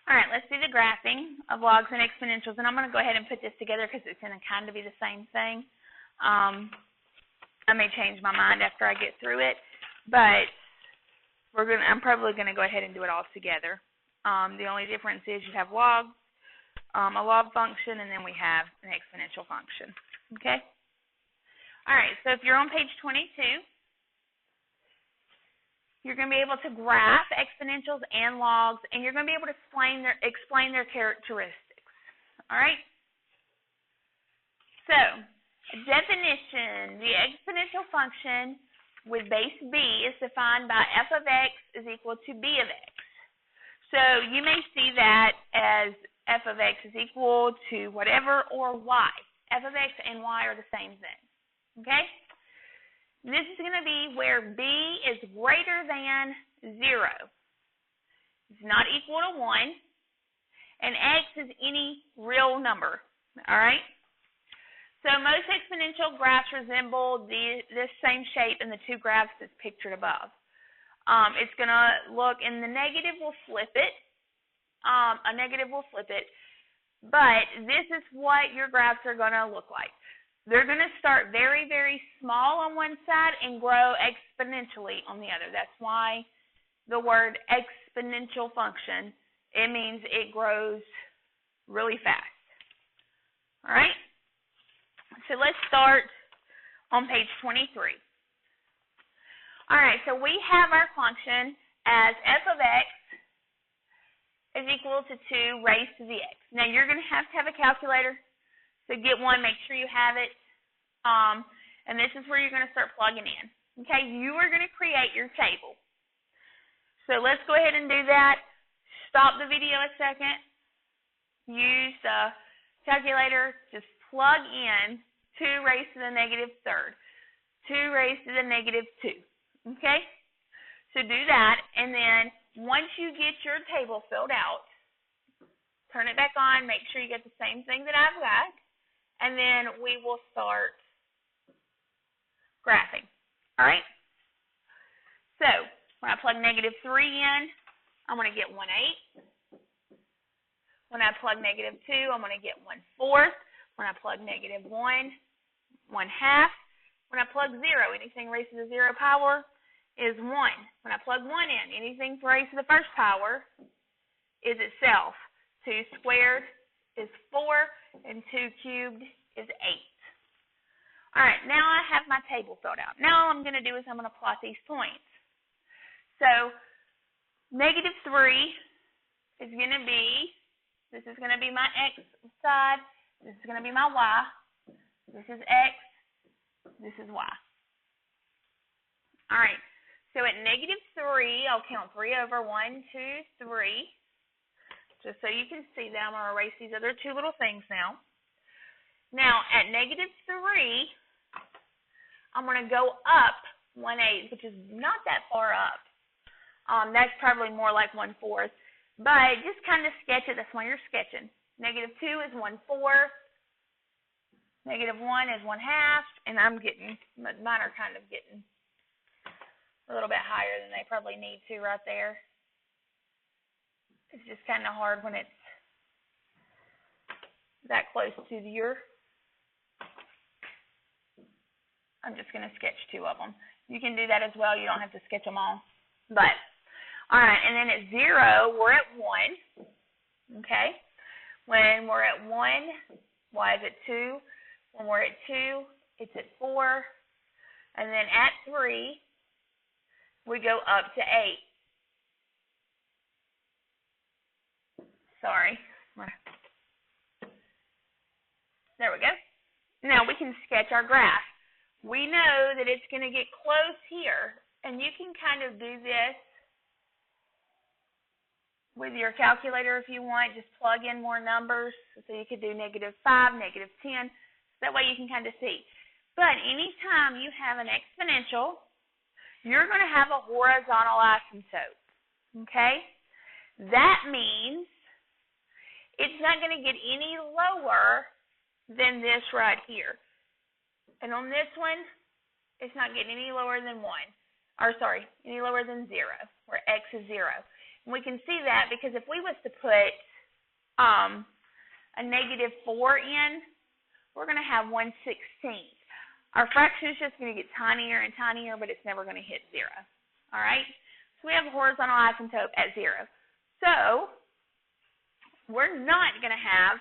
All right, let's do the graphing of logs and exponentials, and I'm going to go ahead and put this together because it's going to kind of be the same thing. I may change my mind after I get through it, but I'm probably going to go ahead and do it all together. The only difference is you have logs, a log function, and then we have an exponential function. Okay? All right, so if you're on page 22, you're going to be able to graph exponentials and logs, and you're going to be able to explain their characteristics. All right? So, definition, the exponential function with base b is defined by f of x is equal to b of x. So, you may see that as f of x is equal to whatever or y. F of x and y are the same thing. Okay? This is going to be where b is greater than 0. It's not equal to 1. And x is any real number. All right? So most exponential graphs resemble this same shape in the two graphs that's pictured above. It's going to look, and the negative will flip it. A negative will flip it. But this is what your graphs are going to look like. They're going to start very, very small on one side and grow exponentially on the other. That's why the word exponential function, it means it grows really fast. All right? So let's start on page 23. All right, so we have our function as f of x is equal to 2 raised to the x. Now, you're going to have a calculator. So get one, make sure you have it, and this is where you're going to start plugging in. Okay, you are going to create your table. So let's go ahead and do that. Stop the video a second. Use the calculator. Just plug in 2 raised to the negative third, 2 raised to the negative 2. Okay, so do that, and then once you get your table filled out, turn it back on, make sure you get the same thing that I've got. And then we will start graphing. All right? So, when I plug negative 3 in, I'm going to get 1/8. When I plug negative 2, I'm going to get 1/4. When I plug negative 1, 1/2. When I plug 0, anything raised to the 0 power is 1. When I plug 1 in, anything raised to the first power is itself. 2 squared is 4, and 2 cubed is 8. All right, now I have my table filled out. Now all I'm going to do is I'm going to plot these points. So, negative 3 is going to be, this is going to be my x side, this is going to be my y, this is x, this is y. All right, so at negative 3, I'll count 3 over, 1, 2, 3. Just so you can see that, I'm going to erase these other two little things now. Now, at negative 3, I'm going to go up 1/8, which is not that far up. That's probably more like 1/4. But just kind of sketch it. That's why you're sketching. Negative 2 is 1/4. Negative 1 is 1/2. And mine are kind of getting a little bit higher than they probably need to right there. It's just kind of hard when it's that close to your. I'm just going to sketch 2 of them. You can do that as well. You don't have to sketch them all. But, all right, and then at 0, we're at 1. Okay? When we're at 1, y is at 2. When we're at 2, it's at 4. And then at 3, we go up to 8. Sorry. There we go. Now we can sketch our graph. We know that it's going to get close here, and you can kind of do this with your calculator if you want. Just plug in more numbers. So you could do negative 5, negative 10. That way you can kind of see. But anytime you have an exponential, you're going to have a horizontal asymptote. Okay? That means it's not going to get any lower than this right here. And on this one, it's not getting any lower than 1. Or, sorry, any lower than 0, where x is 0. We can see that because if we was to put a -4 in, we're going to have 1/16. Our fraction is just going to get tinier and tinier, but it's never going to hit 0. All right? So we have a horizontal asymptote at 0. So we're not going to have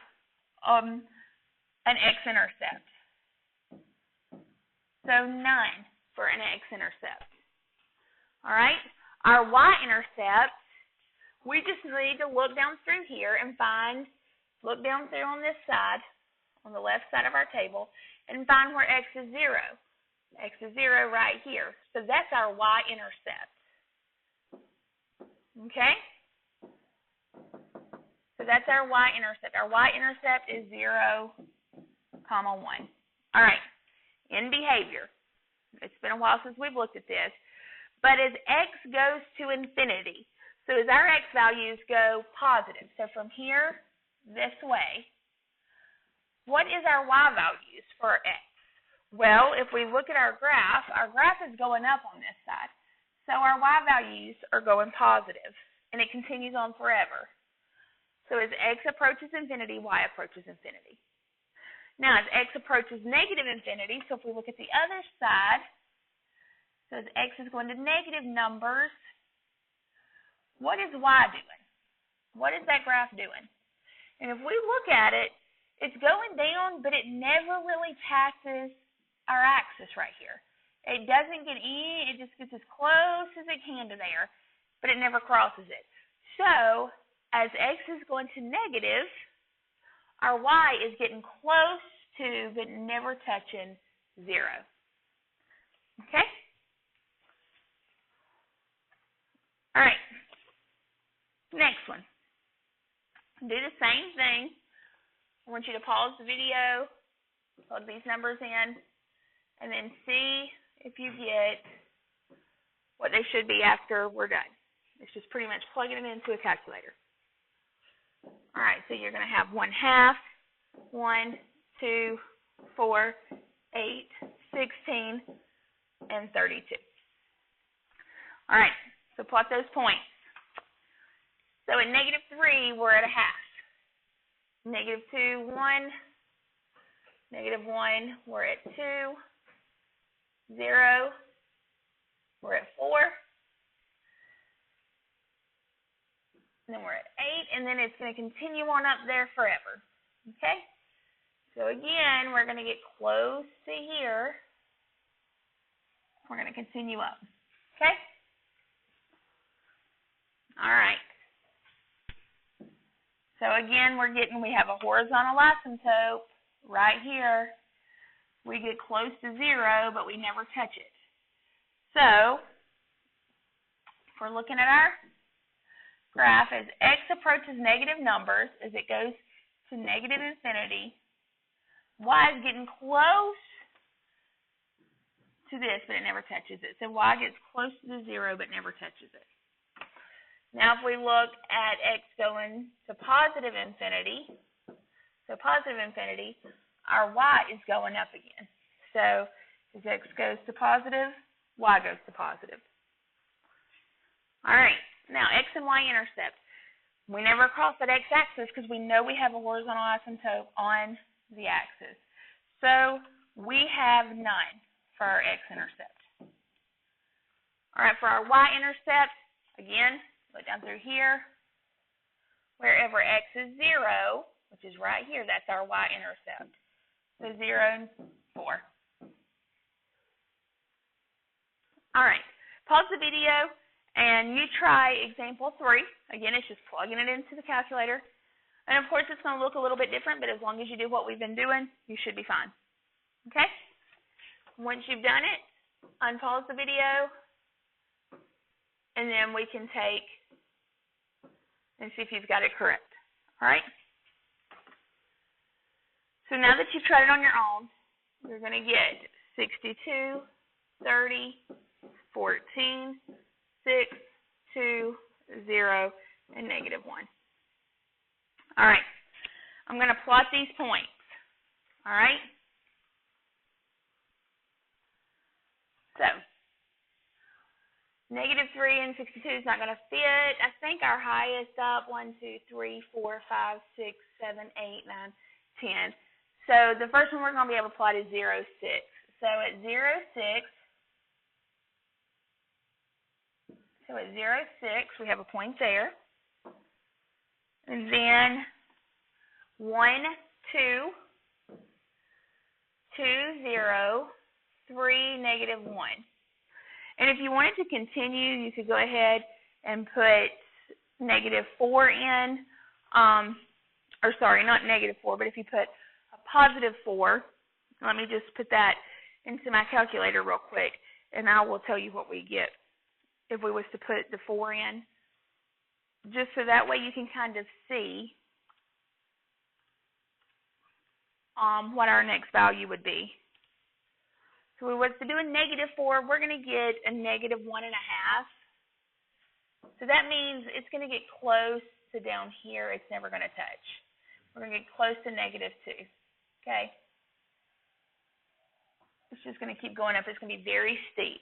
an x-intercept. So none for an x-intercept. All right? Our y-intercept, we just need to look down through here and look down through on this side, on the left side of our table, and find where x is 0. X is 0 right here. So that's our y-intercept. Okay? So that's our y-intercept. Our y-intercept is 0, 1. All right. In behavior, it's been a while since we've looked at this, but as x goes to infinity, so as our x values go positive, so from here this way, what is our y values for x? Well, if we look at our graph is going up on this side. So our y values are going positive, and it continues on forever. So as x approaches infinity, y approaches infinity. Now, as x approaches negative infinity, so if we look at the other side, so as x is going to negative numbers, what is y doing? What is that graph doing? And if we look at it, it's going down, but it never really passes our axis right here. It doesn't get in, it just gets as close as it can to there, but it never crosses it. So, as x is going to negative, our y is getting close to, but never touching 0. Okay? All right. Next one. Do the same thing. I want you to pause the video, plug these numbers in, and then see if you get what they should be after we're done. It's just pretty much plugging it into a calculator. All right, so you're going to have 1/2, 1, 2, 4, 8, 16, and 32. All right, so plot those points. So at -3, we're at 1/2. -2, 1. -1, we're at 2. 0, we're at 4. And then we're at 8, and then it's going to continue on up there forever. Okay? So again, we're going to get close to here. We're going to continue up. Okay? All right. So again, we have a horizontal asymptote right here. We get close to 0, but we never touch it. So, if we're looking at our graph, as x approaches negative numbers, as it goes to negative infinity, y is getting close to this, but it never touches it. So y gets close to the 0, but never touches it. Now, if we look at x going to positive infinity, our y is going up again. So, as x goes to positive, y goes to positive. All right. Now, x and y intercept. We never cross that x-axis because we know we have a horizontal asymptote on the axis. So, we have none for our x-intercept. All right, for our y-intercept, again, look down through here. Wherever x is 0, which is right here, that's our y-intercept. So 0 and 4. All right, pause the video and you try example 3. Again, it's just plugging it into the calculator. And of course, it's going to look a little bit different, but as long as you do what we've been doing, you should be fine. Okay? Once you've done it, unpause the video, and then we can take and see if you've got it correct. All right? So now that you've tried it on your own, you're going to get 62, 30, 14, 6, 2, 0, and -1. All right. I'm going to plot these points. All right? So, Negative 3 and 62 is not going to fit. I think our highest up, 1, 2, 3, 4, 5, 6, 7, 8, 9, 10. So the first one we're going to be able to plot is 0, 6. So at 0, 6, we have a point there. And then 1, 2, 2, 0, 3, negative 1. And if you wanted to continue, you could go ahead and put negative 4 in, or sorry, not negative 4, but if you put a positive 4, let me just put that into my calculator real quick, and I will tell you what we get if we was to put the 4 in, just so that way you can kind of see what our next value would be. So if we was to do a negative 4, we're going to get a negative 1.5. So that means it's going to get close to down here. It's never going to touch. We're going to get close to negative 2. Okay? It's just going to keep going up. It's going to be very steep.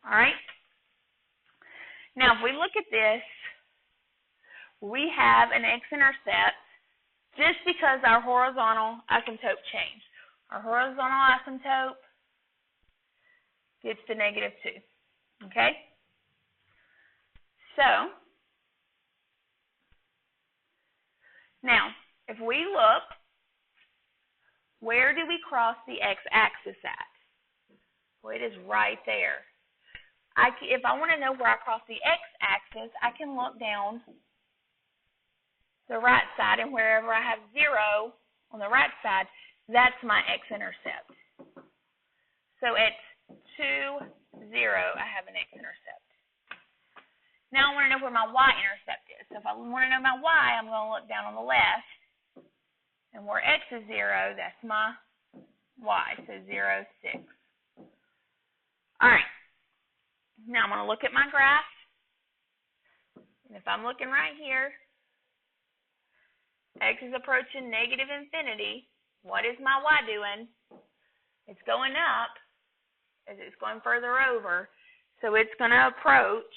All right? Now, if we look at this, we have an x-intercept just because our horizontal asymptote changed. Our horizontal asymptote gets to negative 2. Okay? So, now, if we look, where do we cross the x-axis at? Well, it is right there. If I want to know where I cross the x-axis, I can look down the right side, and wherever I have 0 on the right side, that's my x-intercept. So at 2, 0, I have an x-intercept. Now I want to know where my y-intercept is. So if I want to know my y, I'm going to look down on the left. And where x is 0, that's my y. So 0, 6. All right. Now I'm going to look at my graph. And if I'm looking right here, x is approaching negative infinity. What is my y doing? It's going up as it's going further over. So it's going to approach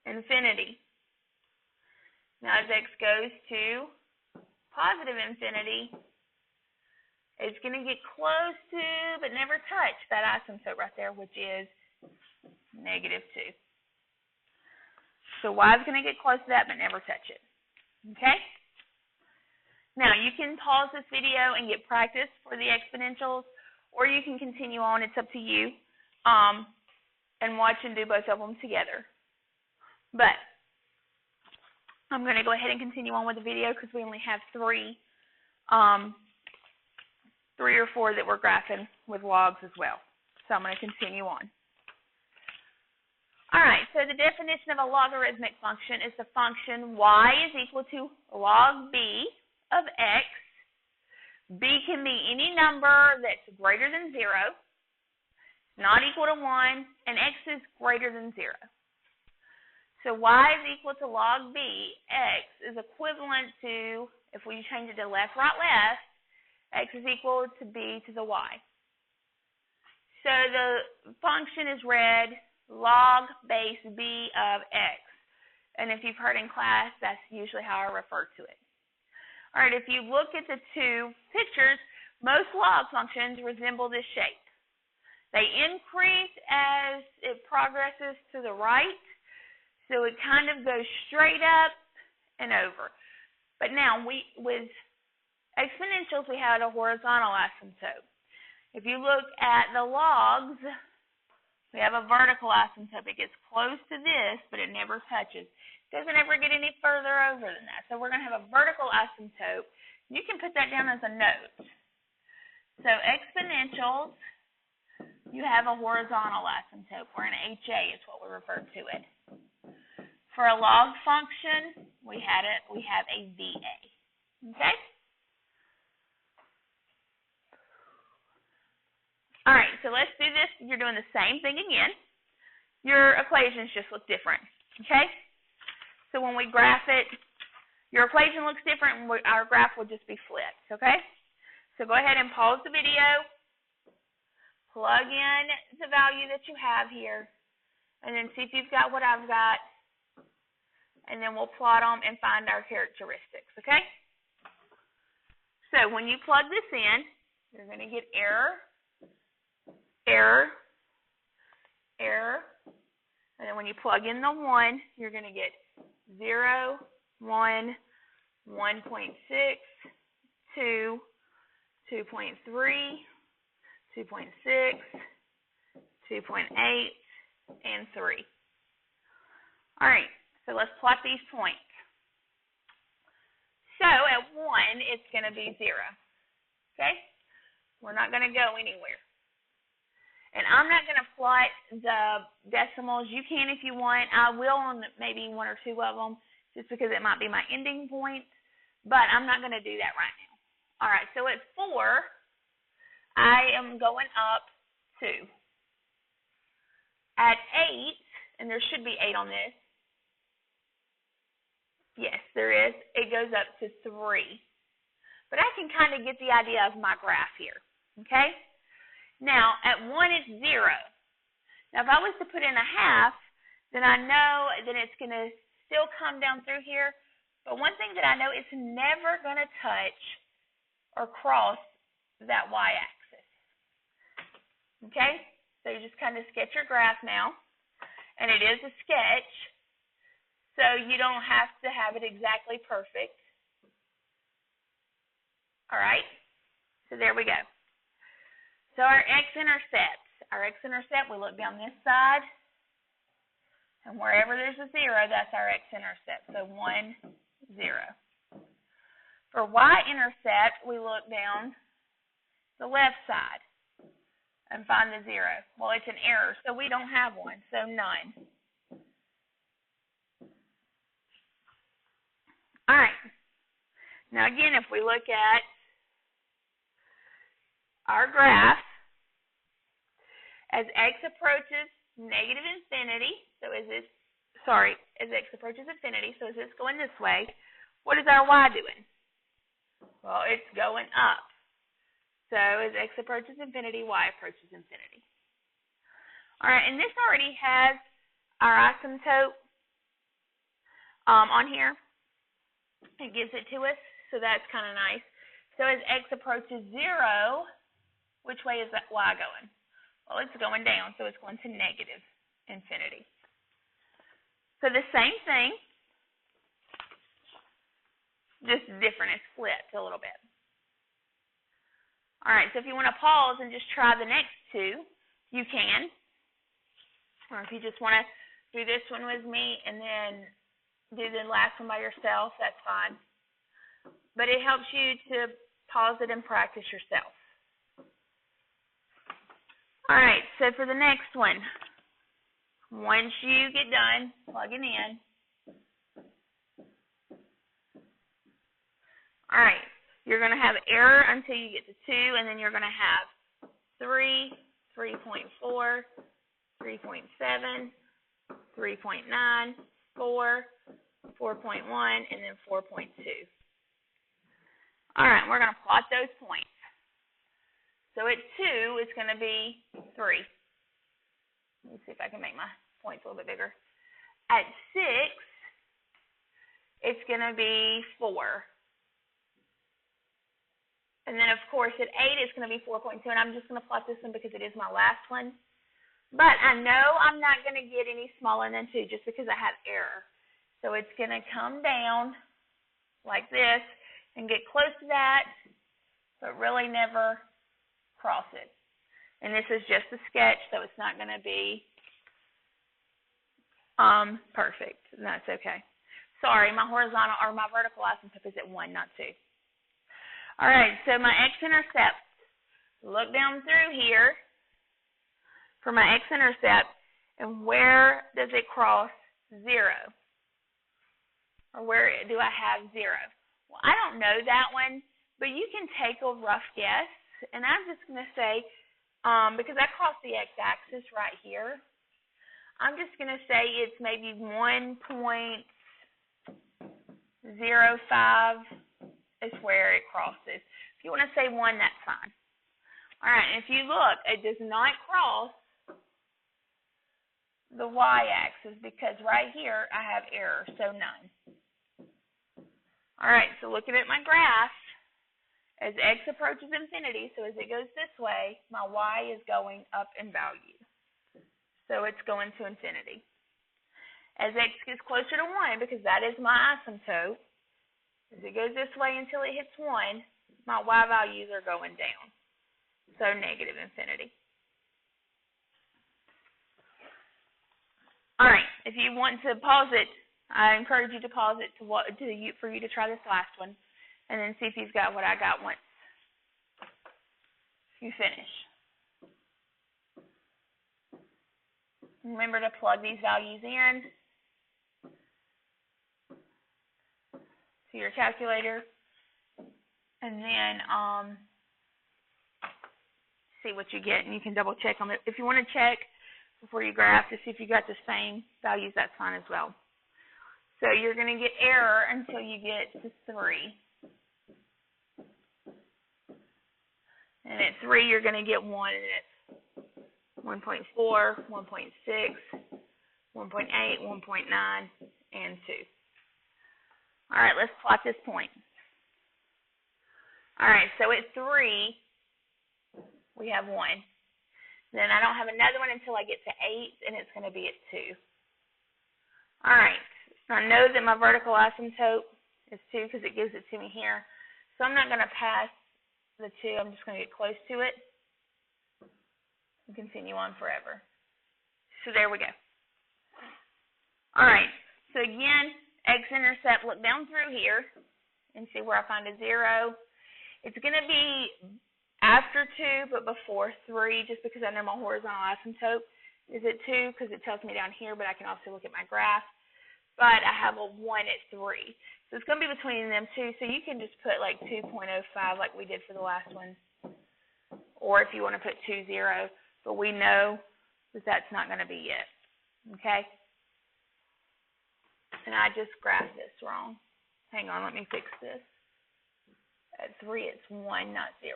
infinity. Now as x goes to positive infinity, it's going to get close to, but never touch that asymptote right there, which is negative 2. So y is going to get close to that, but never touch it. Okay? Now, you can pause this video and get practice for the exponentials, or you can continue on. It's up to you, and watch and do both of them together. But I'm going to go ahead and continue on with the video because we only have 3 or 4 that we're graphing with logs as well. So I'm going to continue on. All right, so the definition of a logarithmic function is the function y is equal to log b of x. B can be any number that's greater than 0, not equal to 1, and x is greater than 0. So y is equal to log b. X is equivalent to, if we change it to left, right, left, x is equal to b to the y. So the function is read log base b of x. And if you've heard in class, that's usually how I refer to it. All right, if you look at the 2 pictures, most log functions resemble this shape. They increase as it progresses to the right, so it kind of goes straight up and over. But now, with exponentials, we had a horizontal asymptote. If you look at the logs, we have a vertical asymptote. It gets close to this, but it never touches. It doesn't ever get any further over than that. So we're going to have a vertical asymptote. You can put that down as a note. So exponentials, you have a horizontal asymptote, or an HA is what we refer to it. For a log function, we have a VA. Okay? All right, so let's do this. You're doing the same thing again. Your equations just look different. Okay? So when we graph it, your equation looks different, and our graph will just be flipped. Okay? So go ahead and pause the video. Plug in the value that you have here. and then see if you've got what I've got, and then we'll plot them and find our characteristics, okay? So when you plug this in, you're going to get error, error, error, and then when you plug in the 1, you're going to get 0, 1, 1.6, 2, 2.3, 2.6, 2.8, and 3. All right, so let's plot these points. So at 1, it's going to be 0, okay? We're not going to go anywhere. And I'm not going to plot the decimals. You can if you want. I will on maybe 1 or 2 of them just because it might be my ending point, but I'm not going to do that right now. All right, so at 4, I am going up 2. At 8, and there should be 8 on this. Yes, there is. It goes up to 3. But I can kind of get the idea of my graph here, okay? Now, at 1, it's 0. Now, if I was to put in a half, then I know that it's going to still come down through here. But one thing that I know, it's never going to touch or cross that y-axis, okay? So you just kind of sketch your graph now, and it is a sketch, so you don't have to have it exactly perfect. All right, so there we go. So our x-intercept, we look down this side, and wherever there's a 0, that's our x-intercept, so 1, 0. For y-intercept, we look down the left side and find the 0. Well, it's an error, so we don't have one, so none. All right. Now, again, if we look at our graph, as x approaches negative infinity, so as x approaches infinity, so as this going this way, what is our y doing? Well, it's going up. So as x approaches infinity, y approaches infinity. All right, and this already has our asymptote on here. It gives it to us, so that's kind of nice. So as x approaches 0, which way is that y going? Well, it's going down, so it's going to negative infinity. So the same thing, just different. It's flipped a little bit. All right, so if you want to pause and just try the next 2, you can. Or if you just want to do this one with me and then do the last one by yourself, that's fine. But it helps you to pause it and practice yourself. All right, so for the next one, once you get done plugging in, all right, you're going to have error until you get to 2, and then you're going to have 3, 3.4, 3.7, 3.9, 4, 4.1, and then 4.2. All right, we're going to plot those points. So at 2, it's going to be 3. Let me see if I can make my points a little bit bigger. At 6, it's going to be 4. And then, of course, at 8, it's going to be 4.2. And I'm just going to plot this one because it is my last one. But I know I'm not going to get any smaller than 2 just because I have error. So it's going to come down like this and get close to that, but really never cross it. And this is just a sketch, so it's not going to be perfect. And that's okay. Sorry, my horizontal or my vertical asymptote is at 1, not 2. All right, so my x-intercept. Look down through here for my x-intercept, and where does it cross 0? Or where do I have 0? Well, I don't know that one, but you can take a rough guess. And I'm just going to say, because I crossed the x-axis right here, I'm just going to say it's maybe 1.05 is where it crosses. If you want to say 1, that's fine. All right, and if you look, it does not cross the y-axis because right here I have error, so none. All right, so looking at my graph, as x approaches infinity, so as it goes this way, my y is going up in value. So it's going to infinity. As x gets closer to 1, because that is my asymptote, as it goes this way until it hits 1, my y values are going down. So negative infinity. All right, if you want to pause it, I encourage you to pause it for you to try this last one, and then see if you've got what I got once you finish. Remember to plug these values in to your calculator, and then see what you get, and you can double check on it. If you want to check before you graph to see if you got the same values, that's fine as well. So you're going to get error until you get to 3. And at 3, you're going to get 1, and it's 1.4, 1.6, 1.8, 1.9, and 2. All right, let's plot this point. All right, so at 3, we have 1. Then I don't have another one until I get to 8, and it's going to be at 2. All right, I know that my vertical asymptote is 2 because it gives it to me here. So I'm not going to pass the 2. I'm just going to get close to it and continue on forever. So there we go. All right, so again, x-intercept, look down through here and see where I find a 0. It's going to be after 2, but before 3, just because I know my horizontal asymptote is at 2, because it tells me down here, but I can also look at my graph. But I have a 1 at 3. So it's going to be between them two, so you can just put like 2.05 like we did for the last one. Or if you want to put 2.0, but we know that that's not going to be it. Okay? And I just graphed this wrong. Hang on, let me fix this. At 3, it's 1, not 0.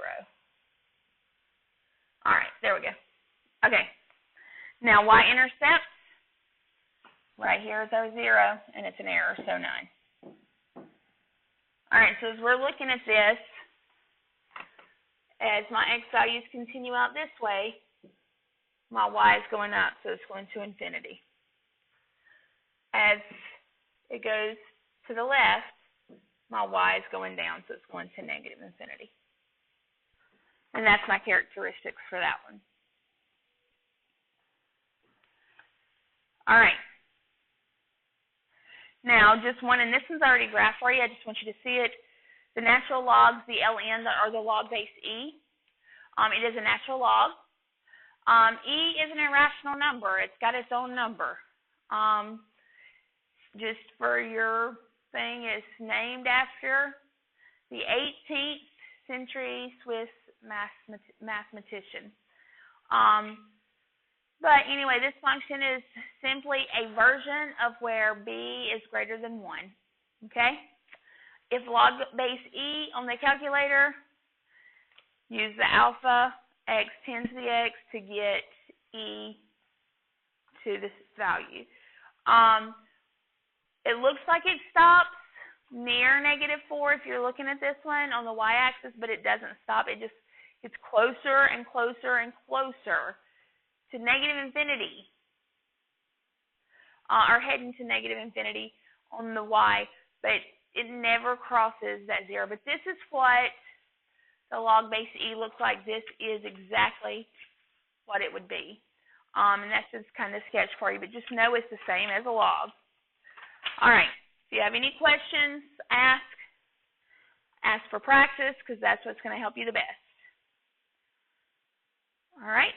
All right, there we go. Okay. Now, y-intercept, right here is our 0, and it's an error, so 9. All right, so as we're looking at this, as my x values continue out this way, my y is going up, so it's going to infinity. As it goes to the left, my y is going down, so it's going to negative infinity. And that's my characteristics for that one. All right. Now, just one, and this one's already graphed for you. I just want you to see it. The natural logs, the ln, are the log base e. It is a natural log. E is an irrational number. It's got its own number. Just for your thing, it's named after the 18th century Swiss mathematician. But anyway, this function is simply a version of where b is greater than 1. Okay? If log base e on the calculator, use the alpha x 10 to the x to get e to this value. It looks like it stops near -4 if you're looking at this one on the y-axis, but it doesn't stop. It just gets closer and closer and closer to negative infinity, or heading to negative infinity on the y, but it never crosses that 0. But this is what the log base e looks like. This is exactly what it would be. And that's just kind of sketch for you, but just know it's the same as a log. All right, if you have any questions, ask for practice, because that's what's going to help you the best. All right.